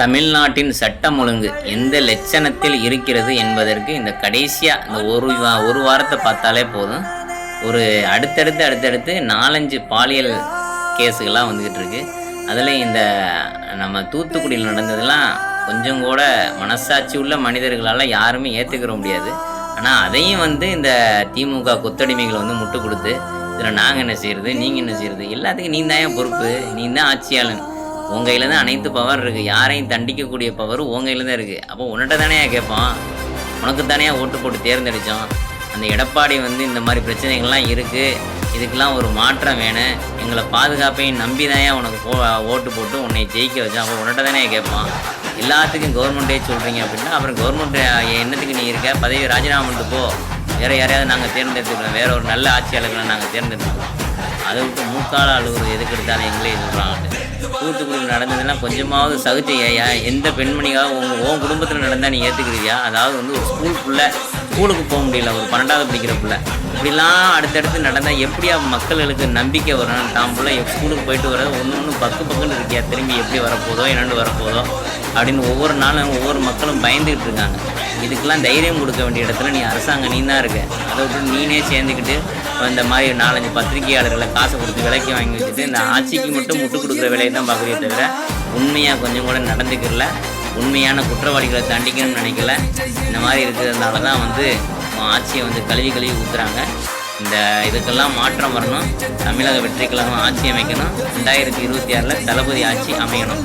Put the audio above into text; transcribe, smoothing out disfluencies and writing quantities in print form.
தமிழ்நாட்டின் சட்டம் ஒழுங்கு எந்த லட்சணத்தில் இருக்கிறது என்பதற்கு இந்த கடைசியாக இந்த ஒரு வாரத்தை பார்த்தாலே போதும். ஒரு அடுத்தடுத்து 4-5 பாலியல் கேஸுகள்லாம் வந்துக்கிட்டு இருக்கு. அதில் இந்த நம்ம தூத்துக்குடியில் நடந்ததெல்லாம் கொஞ்சம் கூட மனசாட்சி உள்ள மனிதர்களால் யாருமே ஏற்றுக்கிற முடியாது. ஆனால் அதையும் இந்த திமுக கொத்தடிமைகள் முட்டு கொடுத்து இதில் நாங்கள் என்ன செய்கிறது, நீங்கள் என்ன செய்கிறது, எல்லாத்துக்கும் நீ தான் பொறுப்பு, நீ தான் ஆட்சியாளன், உன் கையில் தான் அனைத்து பவர் இருக்குது, யாரையும் தண்டிக்கக்கூடிய பவர் உன் கையில் தான் இருக்குது. அப்போ உன்னிட்ட தானே கேட்போம், உனக்கு தானே ஓட்டு போட்டு தேர்ந்தெடுத்தோம். அந்த எடப்பாடி இந்த மாதிரி பிரச்சனைகள்லாம் இருக்குது, இதுக்கெல்லாம் ஒரு மாற்றம் வேணும், எங்களை பாதுகாப்பையும் நம்பி தானே உனக்கு ஓட்டு போட்டு உன்னை ஜெயிக்க வச்சோம். அப்போ உன்னிட்ட தானே கேட்போம். எல்லாத்துக்கும் கவர்மெண்ட்டே சொல்கிறீங்க அப்படின்னா அப்புறம் கவர்மெண்ட் என்னத்துக்கு நீ இருக்க, பதவி ராஜினாமா பண்ணிட்டு போ, வேறு யாரையாவது நாங்கள் தேர்ந்தெடுத்துக்கிறோம், வேறு ஒரு நல்ல ஆட்சியாளர்களை நாங்கள் தேர்ந்தெடுத்துக்கிறோம். அதை விட்டு மூக்கால அழுகுறது எதுக்கு எடுத்தாலும் எங்களே சொல்கிறாங்க. தூத்துக்குடியில் நடந்ததுலாம் கொஞ்சமாவது சகிச்சையா? எந்த பெண்மணிக்காக உன் குடும்பத்தில் நடந்தால் நீ ஏற்றுக்கிறியா? அதாவது ஒரு ஸ்கூலுக்கு போக முடியல, ஒரு 12வது படிக்கிற பிள்ளை, இப்படிலாம் அடுத்தடுத்து நடந்தால் எப்படியா மக்களுக்கு நம்பிக்கை வரும்? தான் பிள்ளை ஸ்கூலுக்கு போயிட்டு வர்றது ஒன்று பக்குன்னு இருக்கியா, திரும்பி எப்படி வரப்போதோ என்னென்னு வரப்போதோ அப்படின்னு ஒவ்வொரு நாளும் ஒவ்வொரு மக்களும் பயந்துக்கிட்டு இருக்காங்க. இதுக்கெல்லாம் தைரியம் கொடுக்க வேண்டிய இடத்துல நீ அரசாங்கம் நீ தான் இருக்க. அதை விட்டு நீனே சேர்ந்துக்கிட்டு இந்த மாதிரி 4-5 பத்திரிகையாளர்களை காசு கொடுத்து விலைக்கு வாங்கி வச்சுட்டு இந்த ஆட்சிக்கு மட்டும் முட்டு கொடுக்குற வேலையை தான் பார்க்குறே தவிர உண்மையாக கொஞ்சம் கூட நடந்துக்கிறல, உண்மையான குற்றவாளிகளை தண்டிக்கணும்னு நினைக்கல. இந்த மாதிரி இருக்கிறதுனால தான் ஆட்சியை கழுவி ஊற்றுறாங்க. இந்த இதுக்கெல்லாம் மாற்றம் வரணும். தமிழக வெற்றி கழகம் ஆட்சி அமைக்கணும். 2026 தளபதி ஆட்சி அமையணும்.